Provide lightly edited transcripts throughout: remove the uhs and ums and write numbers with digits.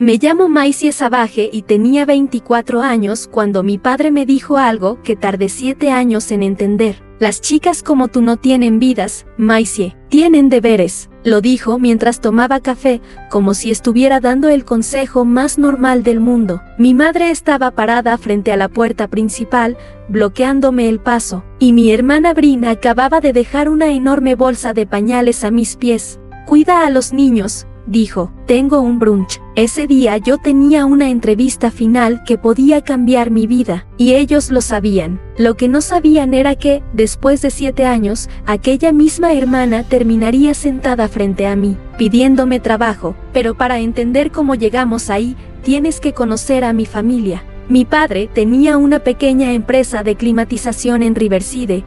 Me llamo Maisie Savage y tenía 24 años cuando mi padre me dijo algo que tardé 7 años en entender. Las chicas como tú no tienen vidas, Maisie, tienen deberes. Lo dijo mientras tomaba café, como si estuviera dando el consejo más normal del mundo. Mi madre estaba parada frente a la puerta principal, bloqueándome el paso, y mi hermana Brin acababa de dejar una enorme bolsa de pañales a mis pies. Cuida a los niños, dijo. Tengo un brunch. Ese día yo tenía una entrevista final que podía cambiar mi vida, y ellos lo sabían. Lo que no sabían era que, después de 7 años, aquella misma hermana terminaría sentada frente a mí, pidiéndome trabajo. Pero para entender cómo llegamos ahí, tienes que conocer a mi familia. Mi padre tenía una pequeña empresa de climatización en Riverside.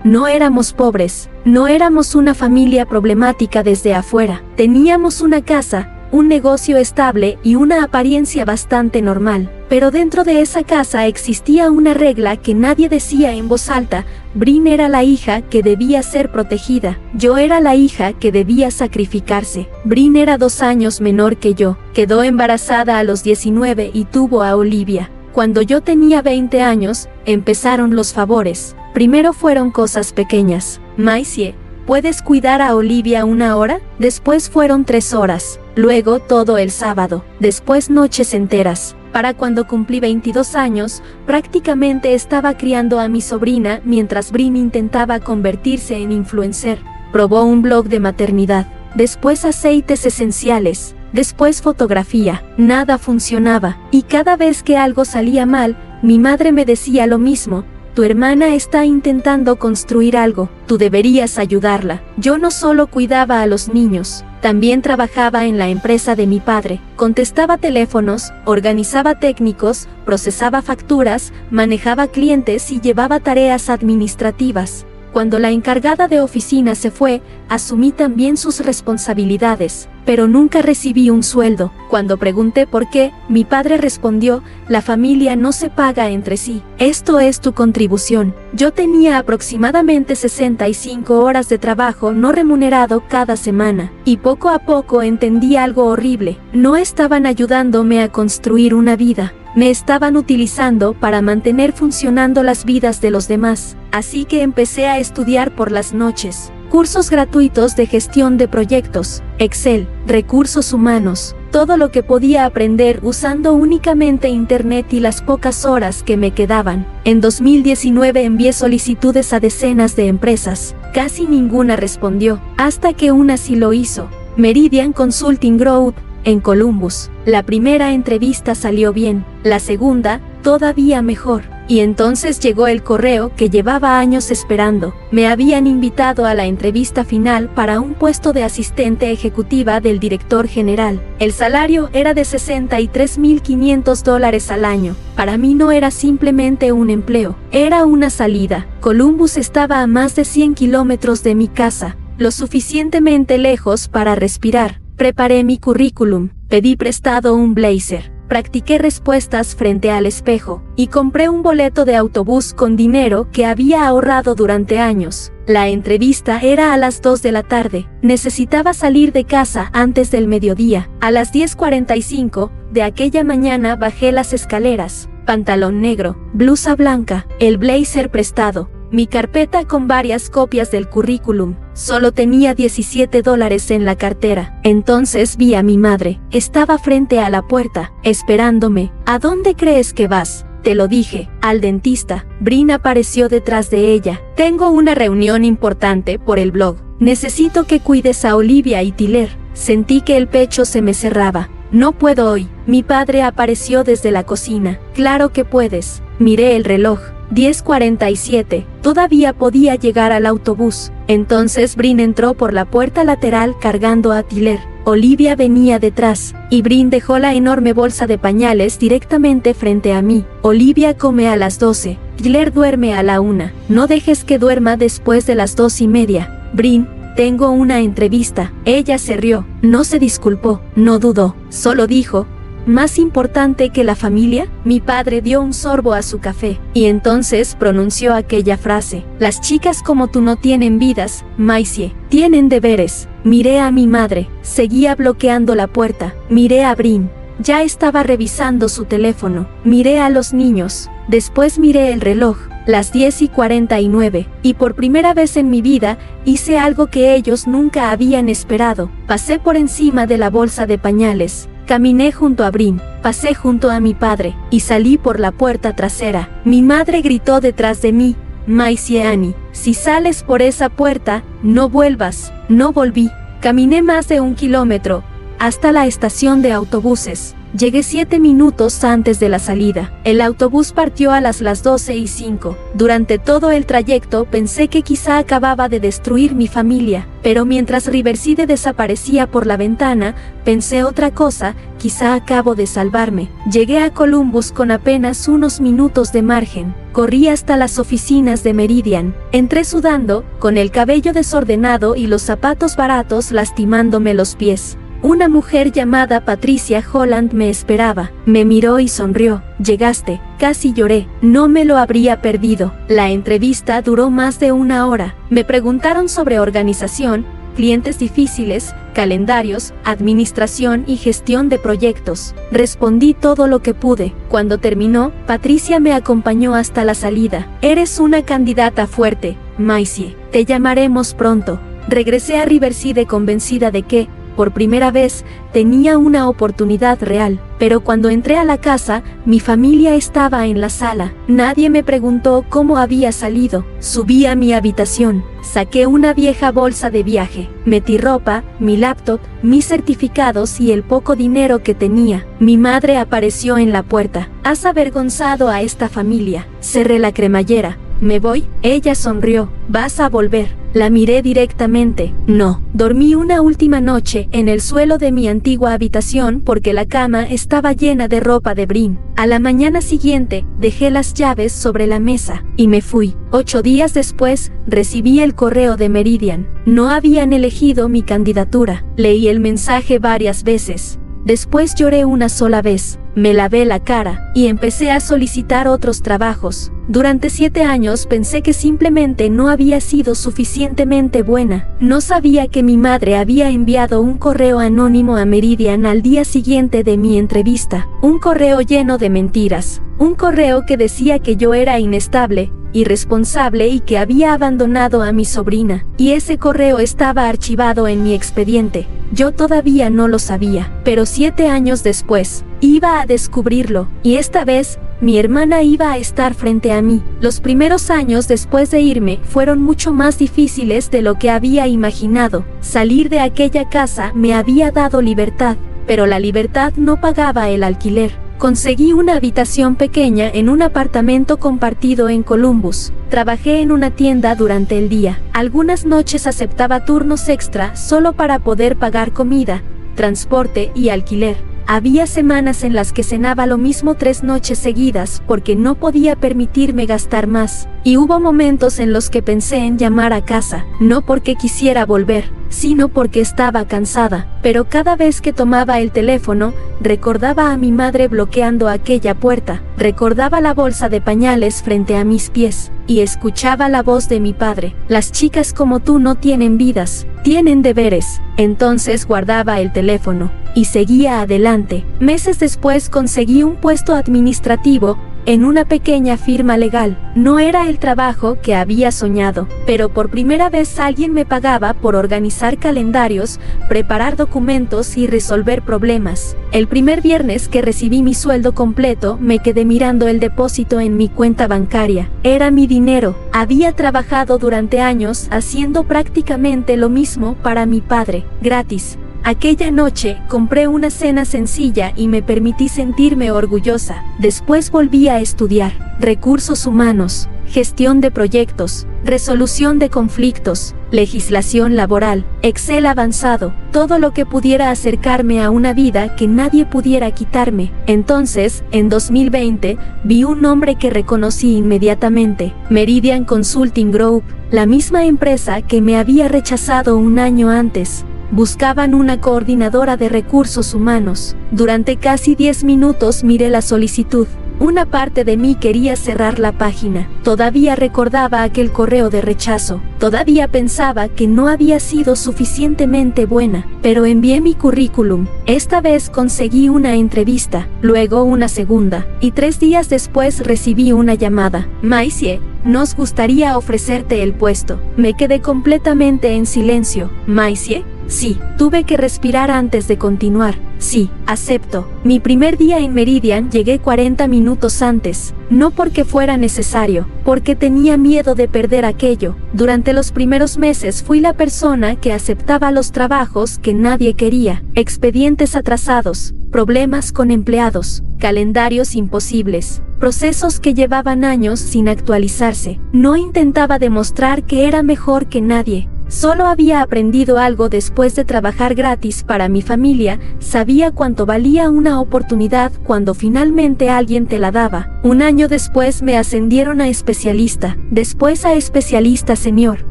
No éramos pobres, no éramos una familia problemática desde afuera. Teníamos una casa, un negocio estable y una apariencia bastante normal. Pero dentro de esa casa existía una regla que nadie decía en voz alta. Brin era la hija que debía ser protegida. Yo era la hija que debía sacrificarse. Brin era 2 años menor que yo. Quedó embarazada a los 19 y tuvo a Olivia. Cuando yo tenía 20 años, empezaron los favores. Primero fueron cosas pequeñas. Maisie, ¿puedes cuidar a Olivia 1 hora? Después fueron 3 horas. Luego todo el sábado. Después noches enteras. Para cuando cumplí 22 años, prácticamente estaba criando a mi sobrina mientras Brin intentaba convertirse en influencer. Probó un blog de maternidad. Después aceites esenciales. Después fotografía. Nada funcionaba. Y cada vez que algo salía mal, mi madre me decía lo mismo. Tu hermana está intentando construir algo, tú deberías ayudarla. Yo no solo cuidaba a los niños, también trabajaba en la empresa de mi padre, contestaba teléfonos, organizaba técnicos, procesaba facturas, manejaba clientes y llevaba tareas administrativas. Cuando la encargada de oficina se fue, asumí también sus responsabilidades, pero nunca recibí un sueldo. Cuando pregunté por qué, mi padre respondió, la familia no se paga entre sí. Esto es tu contribución. Yo tenía aproximadamente 65 horas de trabajo no remunerado cada semana, y poco a poco entendí algo horrible. No estaban ayudándome a construir una vida. Me estaban utilizando para mantener funcionando las vidas de los demás. Así que empecé a estudiar por las noches. Cursos gratuitos de gestión de proyectos, Excel, recursos humanos, todo lo que podía aprender usando únicamente internet y las pocas horas que me quedaban. En 2019 envié solicitudes a decenas de empresas. Casi ninguna respondió, hasta que una sí lo hizo. Meridian Consulting Group, en Columbus. La primera entrevista salió bien, la segunda, todavía mejor. Y entonces llegó el correo que llevaba años esperando. Me habían invitado a la entrevista final para un puesto de asistente ejecutiva del director general. El salario era de $63,500 al año. Para mí no era simplemente un empleo, era una salida. Columbus estaba a más de 100 kilómetros de mi casa, lo suficientemente lejos para respirar. Preparé mi currículum, pedí prestado un blazer, practiqué respuestas frente al espejo, y compré un boleto de autobús con dinero que había ahorrado durante años. La entrevista era a las 2 de la tarde. Necesitaba salir de casa antes del mediodía. A las 10:45 de aquella mañana bajé las escaleras, pantalón negro, blusa blanca, el blazer prestado, mi carpeta con varias copias del currículum. Solo tenía $17 en la cartera. Entonces vi a mi madre. Estaba frente a la puerta, esperándome. ¿A dónde crees que vas? Te lo dije, al dentista. Brin apareció detrás de ella. Tengo una reunión importante por el blog. Necesito que cuides a Olivia y Tyler. Sentí que el pecho se me cerraba. No puedo hoy. Mi padre apareció desde la cocina. Claro que puedes. Miré el reloj. 10:47. Todavía podía llegar al autobús. Entonces Brin entró por la puerta lateral cargando a Tyler. Olivia venía detrás, y Brin dejó la enorme bolsa de pañales directamente frente a mí. Olivia come a las 12. Tyler duerme a la 1. No dejes que duerma después de las 2:30. Brin, tengo una entrevista. Ella se rió. No se disculpó, no dudó. Solo dijo, ¿más importante que la familia? Mi padre dio un sorbo a su café, y entonces pronunció aquella frase. Las chicas como tú no tienen vidas, Maisie, tienen deberes. Miré a mi madre, seguía bloqueando la puerta. Miré a Brin. Ya estaba revisando su teléfono. Miré a los niños. Después miré el reloj, las 10:49, y por primera vez en mi vida, hice algo que ellos nunca habían esperado. Pasé por encima de la bolsa de pañales. Caminé junto a Brin, pasé junto a mi padre, y salí por la puerta trasera. Mi madre gritó detrás de mí: Maisie Annie, si sales por esa puerta, no vuelvas. No volví. Caminé más de 1 kilómetro, hasta la estación de autobuses. Llegué 7 minutos antes de la salida. El autobús partió a las 12:05. Durante todo el trayecto pensé que quizá acababa de destruir mi familia, pero mientras Riverside desaparecía por la ventana, pensé otra cosa: quizá acabo de salvarme. Llegué a Columbus con apenas unos minutos de margen. Corrí hasta las oficinas de Meridian. Entré sudando, con el cabello desordenado y los zapatos baratos lastimándome los pies. Una mujer llamada Patricia Holland me esperaba. Me miró y sonrió. Llegaste. Casi lloré. No me lo habría perdido. La entrevista duró más de 1 hora. Me preguntaron sobre organización, clientes difíciles, calendarios, administración y gestión de proyectos. Respondí todo lo que pude. Cuando terminó, Patricia me acompañó hasta la salida. Eres una candidata fuerte, Maisie. Te llamaremos pronto. Regresé a Riverside convencida de que, por primera vez, tenía una oportunidad real. Pero cuando entré a la casa, mi familia estaba en la sala. Nadie me preguntó cómo había salido. Subí a mi habitación. Saqué una vieja bolsa de viaje. Metí ropa, mi laptop, mis certificados y el poco dinero que tenía. Mi madre apareció en la puerta. Has avergonzado a esta familia. Cerré la cremallera. ¿Me voy? Ella sonrió. ¿Vas a volver? La miré directamente. No. Dormí una última noche en el suelo de mi antigua habitación porque la cama estaba llena de ropa de Brin. A la mañana siguiente, dejé las llaves sobre la mesa y me fui. 8 días después, recibí el correo de Meridian. No habían elegido mi candidatura. Leí el mensaje varias veces. Después lloré una sola vez. Me lavé la cara y empecé a solicitar otros trabajos. Durante 7 años pensé que simplemente no había sido suficientemente buena. No sabía que mi madre había enviado un correo anónimo a Meridian al día siguiente de mi entrevista. Un correo lleno de mentiras. Un correo que decía que yo era inestable, irresponsable y que había abandonado a mi sobrina. Y ese correo estaba archivado en mi expediente. Yo todavía no lo sabía, pero 7 años después, iba a descubrirlo, y esta vez, mi hermana iba a estar frente a mí. Los primeros años después de irme fueron mucho más difíciles de lo que había imaginado. Salir de aquella casa me había dado libertad, pero la libertad no pagaba el alquiler. Conseguí una habitación pequeña en un apartamento compartido en Columbus. Trabajé en una tienda durante el día. Algunas noches aceptaba turnos extra solo para poder pagar comida, transporte y alquiler. Había semanas en las que cenaba lo mismo 3 noches seguidas porque no podía permitirme gastar más. Y hubo momentos en los que pensé en llamar a casa, no porque quisiera volver, sino porque estaba cansada. Pero cada vez que tomaba el teléfono, recordaba a mi madre bloqueando aquella puerta, recordaba la bolsa de pañales frente a mis pies, y escuchaba la voz de mi padre: las chicas como tú no tienen vidas, tienen deberes. Entonces guardaba el teléfono y seguía adelante. Meses después conseguí un puesto administrativo en una pequeña firma legal. No era el trabajo que había soñado, pero por primera vez alguien me pagaba por organizar calendarios, preparar documentos y resolver problemas. El primer viernes que recibí mi sueldo completo, me quedé mirando el depósito en mi cuenta bancaria. Era mi dinero. Había trabajado durante años haciendo prácticamente lo mismo para mi padre, gratis. Aquella noche compré una cena sencilla y me permití sentirme orgullosa. Después volví a estudiar recursos humanos, gestión de proyectos, resolución de conflictos, legislación laboral, Excel avanzado, todo lo que pudiera acercarme a una vida que nadie pudiera quitarme. Entonces, en 2020, vi un nombre que reconocí inmediatamente: Meridian Consulting Group, la misma empresa que me había rechazado un año antes. Buscaban una coordinadora de recursos humanos. Durante casi 10 minutos miré la solicitud. Una parte de mí quería cerrar la página. Todavía recordaba aquel correo de rechazo. Todavía pensaba que no había sido suficientemente buena, pero envié mi currículum. Esta vez conseguí una entrevista, luego una segunda, y 3 días después recibí una llamada. Maisie, nos gustaría ofrecerte el puesto. Me quedé completamente en silencio. Maisie, sí, tuve que respirar antes de continuar. Sí, acepto. Mi primer día en Meridian llegué 40 minutos antes, no porque fuera necesario, porque tenía miedo de perder aquello. Durante los primeros meses fui la persona que aceptaba los trabajos que nadie quería, expedientes atrasados, problemas con empleados, calendarios imposibles, procesos que llevaban años sin actualizarse. No intentaba demostrar que era mejor que nadie. Solo había aprendido algo después de trabajar gratis para mi familia. Sabía cuánto valía una oportunidad cuando finalmente alguien te la daba. Un año después me ascendieron a especialista, después a especialista senior.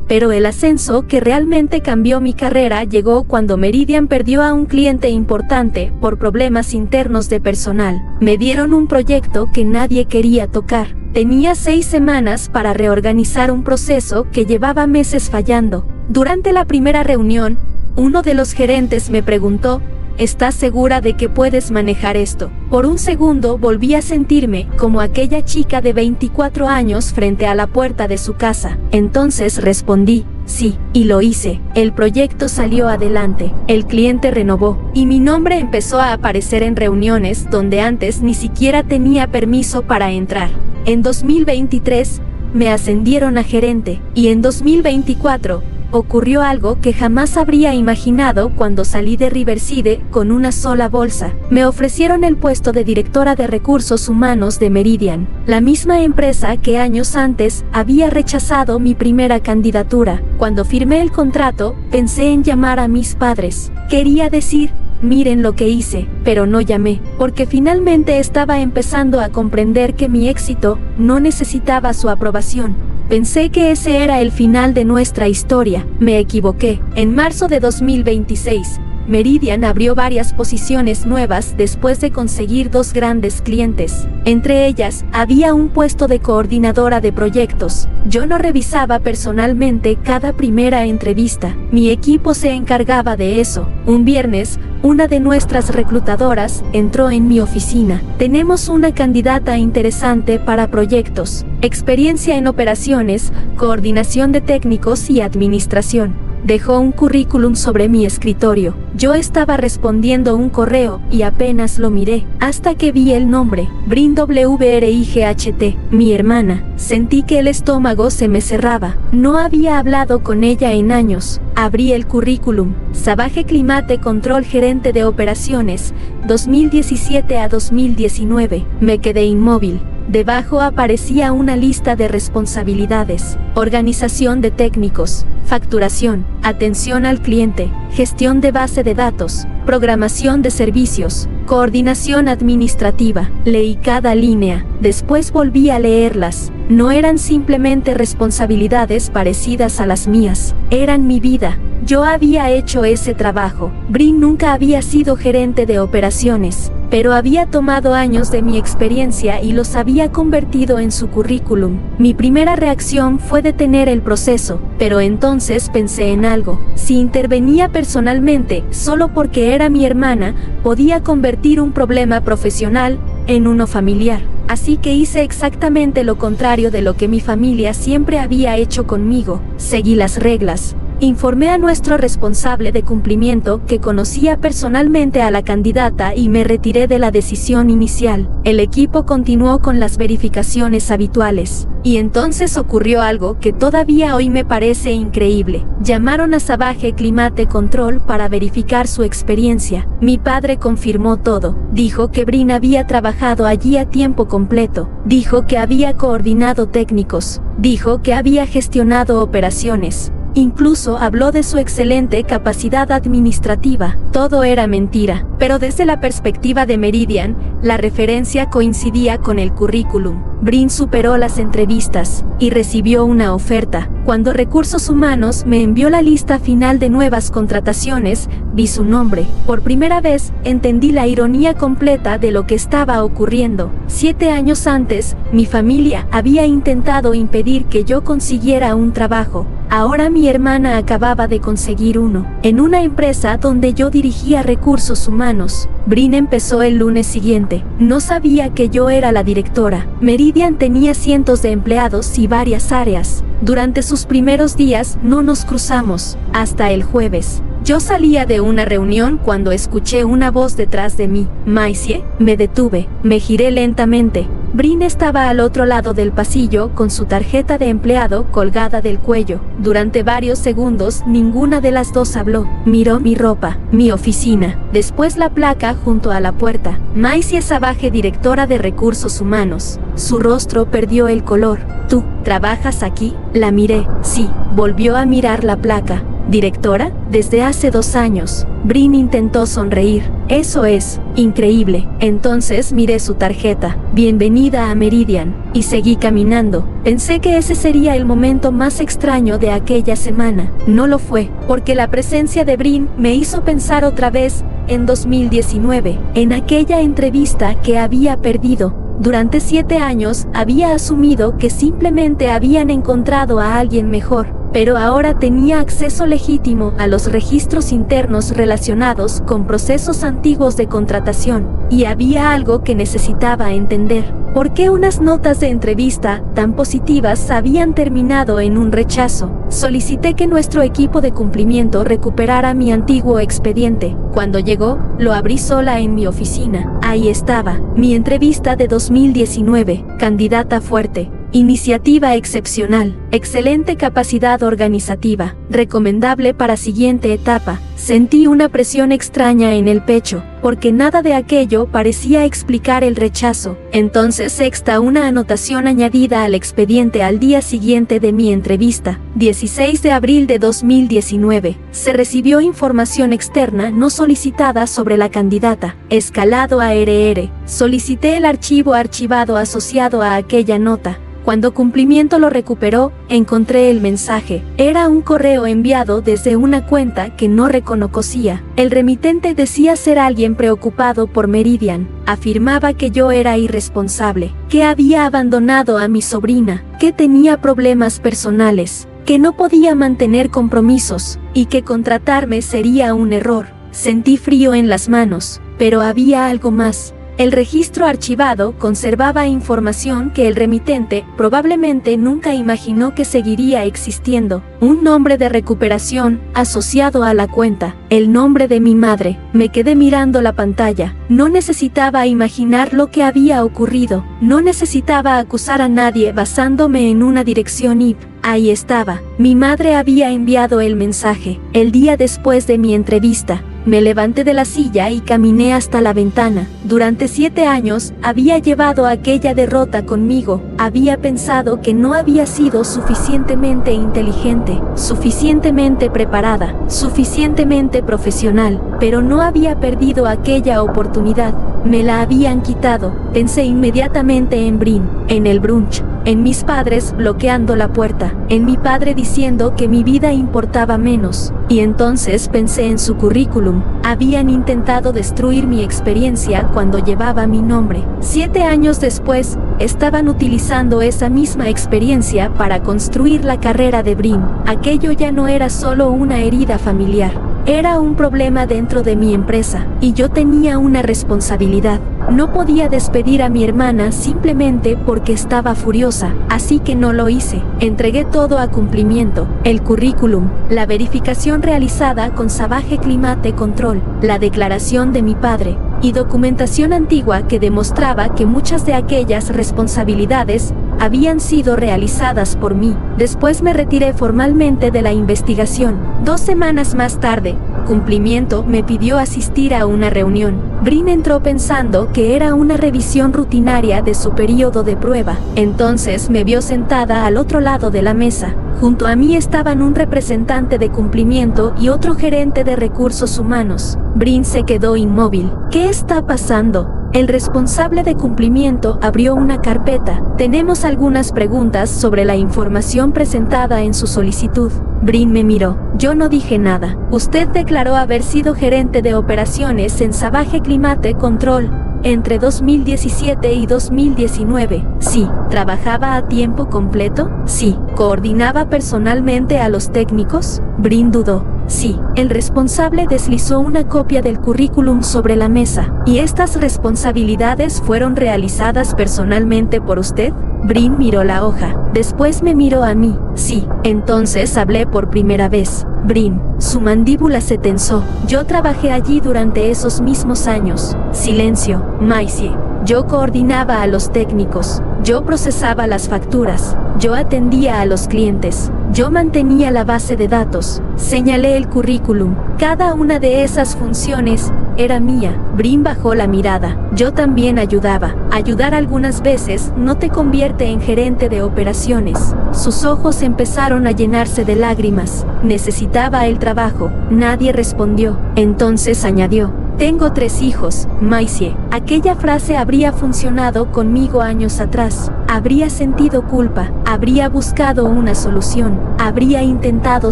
Pero el ascenso que realmente cambió mi carrera llegó cuando Meridian perdió a un cliente importante por problemas internos de personal. Me dieron un proyecto que nadie quería tocar. Tenía 6 semanas para reorganizar un proceso que llevaba meses fallando. Durante la primera reunión, uno de los gerentes me preguntó: ¿estás segura de que puedes manejar esto? Por un segundo volví a sentirme como aquella chica de 24 años frente a la puerta de su casa. Entonces respondí: sí, y lo hice. El proyecto salió adelante, el cliente renovó, y mi nombre empezó a aparecer en reuniones donde antes ni siquiera tenía permiso para entrar. En 2023, me ascendieron a gerente, y en 2024, ocurrió algo que jamás habría imaginado cuando salí de Riverside con una sola bolsa. Me ofrecieron el puesto de directora de recursos humanos de Meridian, la misma empresa que años antes había rechazado mi primera candidatura. Cuando firmé el contrato, pensé en llamar a mis padres. Quería decir: miren lo que hice, pero no llamé, porque finalmente estaba empezando a comprender que mi éxito no necesitaba su aprobación. Pensé que ese era el final de nuestra historia. Me equivoqué. En marzo de 2026, Meridian abrió varias posiciones nuevas después de conseguir 2 grandes clientes. Entre ellas, había un puesto de coordinadora de proyectos. Yo no revisaba personalmente cada primera entrevista. Mi equipo se encargaba de eso. Un viernes, una de nuestras reclutadoras entró en mi oficina. Tenemos una candidata interesante para proyectos, experiencia en operaciones, coordinación de técnicos y administración. Dejó un currículum sobre mi escritorio. Yo estaba respondiendo un correo y apenas lo miré, hasta que vi el nombre: Brin WRIGHT, mi hermana. Sentí que el estómago se me cerraba. No había hablado con ella en años. Abrí el currículum: Savage Climate Control, gerente de operaciones, 2017 a 2019. Me quedé inmóvil. Debajo aparecía una lista de responsabilidades: organización de técnicos, facturación, atención al cliente, gestión de base de datos, programación de servicios, coordinación administrativa. Leí cada línea, después volví a leerlas. No eran simplemente responsabilidades parecidas a las mías, eran mi vida. Yo había hecho ese trabajo. Brin nunca había sido gerente de operaciones, pero había tomado años de mi experiencia y los había convertido en su currículum. Mi primera reacción fue detener el proceso, pero entonces pensé en algo. Si intervenía personalmente, solo porque era mi hermana, podía convertir un problema profesional en uno familiar. Así que hice exactamente lo contrario de lo que mi familia siempre había hecho conmigo. Seguí las reglas. Informé a nuestro responsable de cumplimiento que conocía personalmente a la candidata y me retiré de la decisión inicial. El equipo continuó con las verificaciones habituales. Y entonces ocurrió algo que todavía hoy me parece increíble. Llamaron a Savage Climate Control para verificar su experiencia. Mi padre confirmó todo. Dijo que Brin había trabajado allí a tiempo completo. Dijo que había coordinado técnicos. Dijo que había gestionado operaciones. Incluso habló de su excelente capacidad administrativa. Todo era mentira, pero desde la perspectiva de Meridian, La referencia coincidía con el currículum. Brin superó las entrevistas y recibió una oferta. Cuando Recursos Humanos me envió la lista final de nuevas contrataciones, vi su nombre. Por primera vez, entendí la ironía completa de lo que estaba ocurriendo. 7 años antes, mi familia había intentado impedir que yo consiguiera un trabajo. Ahora mi hermana acababa de conseguir uno, en una empresa donde yo dirigía recursos humanos. Brin empezó el lunes siguiente. No sabía que yo era la directora. Meridian tenía cientos de empleados y varias áreas. Durante sus primeros días no nos cruzamos, hasta el jueves. Yo salía de una reunión cuando escuché una voz detrás de mí. Maisie, me detuve, me giré lentamente. Brin estaba al otro lado del pasillo con su tarjeta de empleado colgada del cuello. Durante varios segundos ninguna de las dos habló. Miró mi ropa, mi oficina, después la placa junto a la puerta. Maisie Savage, directora de Recursos Humanos. Su rostro perdió el color. ¿Tú trabajas aquí? La miré. Sí. Volvió a mirar la placa. ¿Directora? Desde hace 2 años. Brin intentó sonreír. Eso es increíble. Entonces miré su tarjeta. Bienvenida a Meridian. Y seguí caminando. Pensé que ese sería el momento más extraño de aquella semana. No lo fue, porque la presencia de Brin me hizo pensar otra vez en 2019, en aquella entrevista que había perdido. Durante 7 años había asumido que simplemente habían encontrado a alguien mejor. Pero ahora tenía acceso legítimo a los registros internos relacionados con procesos antiguos de contratación, y había algo que necesitaba entender. ¿Por qué unas notas de entrevista tan positivas habían terminado en un rechazo? Solicité que nuestro equipo de cumplimiento recuperara mi antiguo expediente. Cuando llegó, lo abrí sola en mi oficina. Ahí estaba, mi entrevista de 2019, candidata fuerte. Iniciativa excepcional, excelente capacidad organizativa, recomendable para siguiente etapa. Sentí una presión extraña en el pecho, porque nada de aquello parecía explicar el rechazo. Entonces una anotación añadida al expediente al día siguiente de mi entrevista, 16 de abril de 2019. Se recibió información externa no solicitada sobre la candidata. Escalado a RR. Solicité el archivo archivado asociado a aquella nota. Cuando Cumplimiento lo recuperó, encontré el mensaje. Era un correo enviado desde una cuenta que no reconocía. El remitente decía ser alguien preocupado por Meridian. Afirmaba que yo era irresponsable, que había abandonado a mi sobrina, que tenía problemas personales, que no podía mantener compromisos, y que contratarme sería un error. Sentí frío en las manos, pero había algo más. El registro archivado conservaba información que el remitente probablemente nunca imaginó que seguiría existiendo. Un nombre de recuperación asociado a la cuenta. El nombre de mi madre. Me quedé mirando la pantalla. No necesitaba imaginar lo que había ocurrido. No necesitaba acusar a nadie basándome en una dirección IP. Ahí estaba. Mi madre había enviado el mensaje. El día después de mi entrevista. Me levanté de la silla y caminé hasta la ventana. Durante 7 años había llevado aquella derrota conmigo. Había pensado que no había sido suficientemente inteligente, suficientemente preparada, suficientemente profesional, pero no había perdido aquella oportunidad. Me la habían quitado. Pensé inmediatamente en Brin, en el brunch, en mis padres bloqueando la puerta, en mi padre diciendo que mi vida importaba menos. Y entonces pensé en su currículum. Habían intentado destruir mi experiencia cuando llevaba mi nombre. 7 años después, estaban utilizando esa misma experiencia para construir la carrera de Brin. Aquello ya no era solo una herida familiar. Era un problema dentro de mi empresa, y yo tenía una responsabilidad. No podía despedir a mi hermana simplemente porque estaba furiosa, así que no lo hice. Entregué todo a Cumplimiento: el currículum, la verificación realizada con Savage Climate Control, la declaración de mi padre, y documentación antigua que demostraba que muchas de aquellas responsabilidades habían sido realizadas por mí. Después me retiré formalmente de la investigación. 2 semanas más tarde, Cumplimiento me pidió asistir a una reunión. Brin entró pensando que era una revisión rutinaria de su periodo de prueba. Entonces me vio sentada al otro lado de la mesa. Junto a mí estaban un representante de Cumplimiento y otro gerente de recursos humanos. Brin se quedó inmóvil. ¿Qué está pasando? El responsable de cumplimiento abrió una carpeta. Tenemos algunas preguntas sobre la información presentada en su solicitud. Brin me miró. Yo no dije nada. Usted declaró haber sido gerente de operaciones en Savage Climate Control entre 2017 y 2019. Sí. ¿Trabajaba a tiempo completo? Sí. ¿Coordinaba personalmente a los técnicos? Brin dudó. Sí. El responsable deslizó una copia del currículum sobre la mesa. ¿Y estas responsabilidades fueron realizadas personalmente por usted? Brin miró la hoja. Después me miró a mí. Sí. Entonces hablé por primera vez. Brin. Su mandíbula se tensó. Yo trabajé allí durante esos mismos años. Silencio. Maisie. Yo coordinaba a los técnicos. Yo procesaba las facturas. Yo atendía a los clientes. Yo mantenía la base de datos. Señalé el currículum. Cada una de esas funciones era mía. Brin bajó la mirada. Yo también ayudaba. Ayudar algunas veces no te convierte en gerente de operaciones. Sus ojos empezaron a llenarse de lágrimas. Necesitaba el trabajo. Nadie respondió. Entonces añadió. Tengo 3 hijos, Maisie. Aquella frase habría funcionado conmigo años atrás. Habría sentido culpa, habría buscado una solución, habría intentado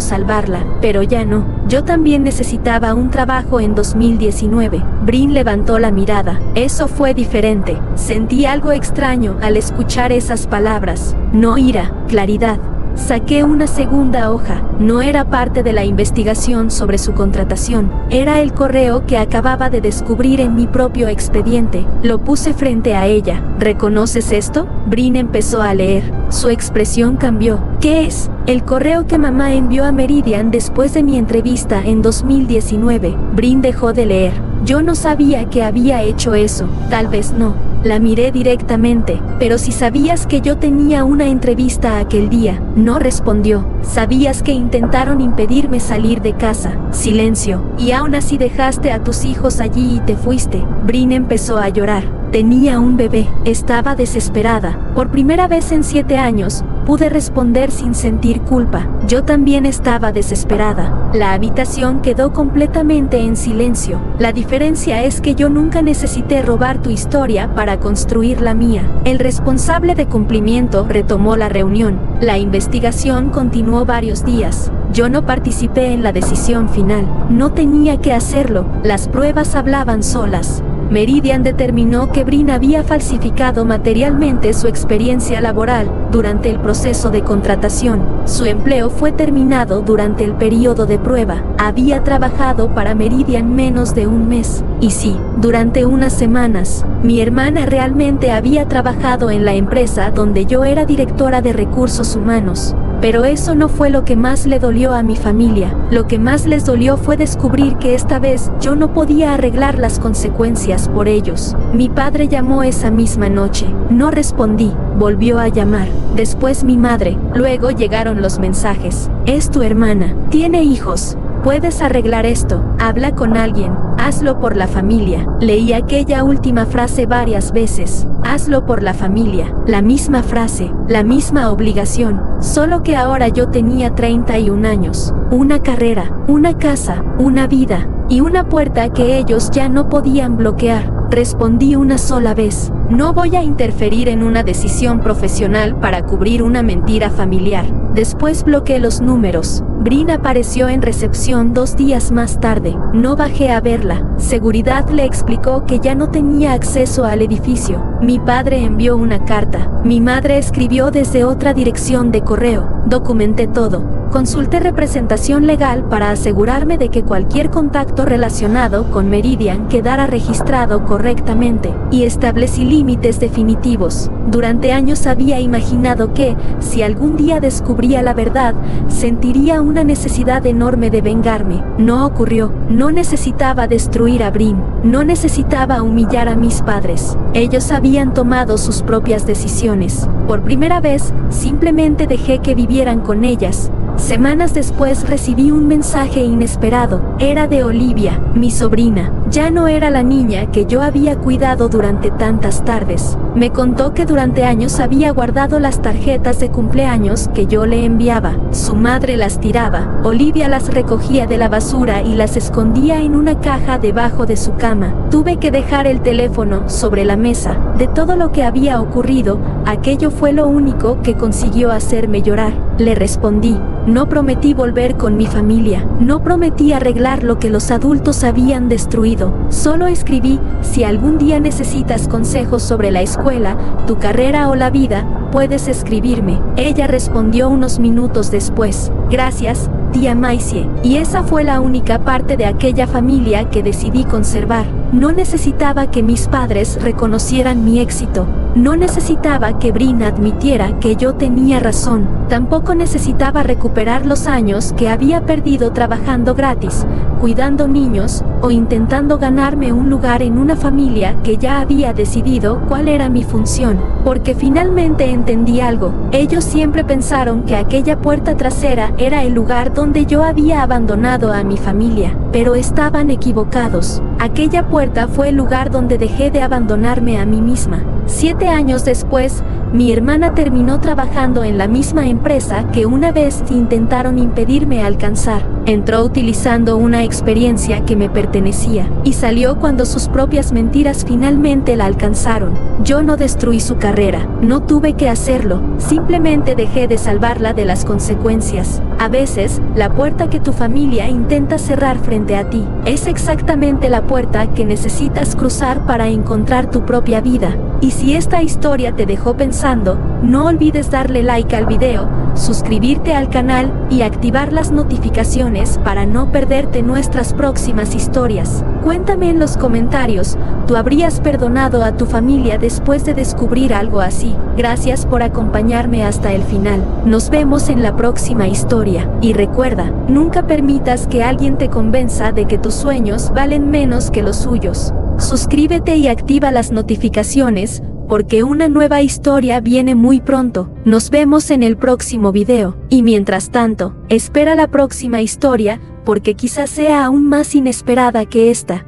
salvarla, pero ya no. Yo también necesitaba un trabajo en 2019. Brin levantó la mirada. Eso fue diferente. Sentí algo extraño al escuchar esas palabras. No ira, claridad. Saqué una segunda hoja. No era parte de la investigación sobre su contratación. Era el correo que acababa de descubrir en mi propio expediente. Lo puse frente a ella. ¿Reconoces esto? Brin empezó a leer. Su expresión cambió. ¿Qué es? El correo que mamá envió a Meridian después de mi entrevista en 2019. Brin dejó de leer. Yo no sabía que había hecho eso. Tal vez no. La miré directamente. Pero si sabías que yo tenía una entrevista aquel día. No respondió. Sabías que intentaron impedirme salir de casa. Silencio. Y aún así dejaste a tus hijos allí y te fuiste. Brin empezó a llorar. Tenía un bebé. Estaba desesperada. Por primera vez en 7 años, pude responder sin sentir culpa. Yo también estaba desesperada. La habitación quedó completamente en silencio. La diferencia es que yo nunca necesité robar tu historia para construir la mía. El responsable de cumplimiento retomó la reunión. La investigación continuó varios días. Yo no participé en la decisión final. No tenía que hacerlo. Las pruebas hablaban solas. Meridian determinó que Brin había falsificado materialmente su experiencia laboral durante el proceso de contratación. Su empleo fue terminado durante el periodo de prueba. Había trabajado para Meridian menos de un mes. Y sí, durante unas semanas, mi hermana realmente había trabajado en la empresa donde yo era directora de recursos humanos. Pero eso no fue lo que más le dolió a mi familia. Lo que más les dolió fue descubrir que esta vez yo no podía arreglar las consecuencias por ellos. Mi padre llamó esa misma noche. No respondí. Volvió a llamar. Después mi madre. Luego llegaron los mensajes. Es tu hermana. Tiene hijos. Puedes arreglar esto. Habla con alguien. Hazlo por la familia. Leí aquella última frase varias veces. Hazlo por la familia. La misma frase, la misma obligación. Solo que ahora yo tenía 31 años. Una carrera, una casa, una vida. Y una puerta que ellos ya no podían bloquear. Respondí una sola vez. No voy a interferir en una decisión profesional para cubrir una mentira familiar. Después bloqueé los números. Brin apareció en recepción 2 días más tarde. No bajé a verla. Seguridad le explicó que ya no tenía acceso al edificio. Mi padre envió una carta. Mi madre escribió desde otra dirección de correo. Documenté todo. Consulté representación legal para asegurarme de que cualquier contacto relacionado con Meridian quedara registrado correctamente, y establecí límites definitivos. Durante años había imaginado que, si algún día descubría la verdad, sentiría una necesidad enorme de vengarme. No ocurrió. No necesitaba destruir a Brin. No necesitaba humillar a mis padres. Ellos habían tomado sus propias decisiones. Por primera vez, simplemente dejé que vivieran con ellas. Semanas después recibí un mensaje inesperado. Era de Olivia, mi sobrina. Ya no era la niña que yo había cuidado durante tantas tardes. Me contó que durante años había guardado las tarjetas de cumpleaños que yo le enviaba. Su madre las tiraba. Olivia las recogía de la basura y las escondía en una caja debajo de su cama. Tuve que dejar el teléfono sobre la mesa. De todo lo que había ocurrido, aquello fue lo único que consiguió hacerme llorar. Le respondí: no prometí volver con mi familia. No prometí arreglar lo que los adultos habían destruido. Solo escribí: si algún día necesitas consejos sobre la escuela, tu carrera o la vida, puedes escribirme. Ella respondió unos minutos después: gracias, tía Maisie. Y esa fue la única parte de aquella familia que decidí conservar. No necesitaba que mis padres reconocieran mi éxito. No necesitaba que Brin admitiera que yo tenía razón. Tampoco necesitaba recuperar los años que había perdido trabajando gratis, cuidando niños, o intentando ganarme un lugar en una familia que ya había decidido cuál era mi función. Porque finalmente entendí algo. Ellos siempre pensaron que aquella puerta trasera era el lugar donde yo había abandonado a mi familia. Pero estaban equivocados. Aquella puerta fue el lugar donde dejé de abandonarme a mí misma. 7 años después, mi hermana terminó trabajando en la misma empresa que una vez intentaron impedirme alcanzar. Entró utilizando una experiencia que me pertenecía, y salió cuando sus propias mentiras finalmente la alcanzaron. Yo no destruí su carrera, no tuve que hacerlo, simplemente dejé de salvarla de las consecuencias. A veces, la puerta que tu familia intenta cerrar frente a ti, es exactamente la puerta que necesitas cruzar para encontrar tu propia vida. Y si esta historia te dejó pensando, no olvides darle like al video, suscribirte al canal y activar las notificaciones para no perderte nuestras próximas historias. Cuéntame en los comentarios, ¿tú habrías perdonado a tu familia después de descubrir algo así? Gracias por acompañarme hasta el final. Nos vemos en la próxima historia. Y recuerda, nunca permitas que alguien te convenza de que tus sueños valen menos que los suyos. Suscríbete y activa las notificaciones, porque una nueva historia viene muy pronto. Nos vemos en el próximo video. Y mientras tanto, espera la próxima historia, porque quizás sea aún más inesperada que esta.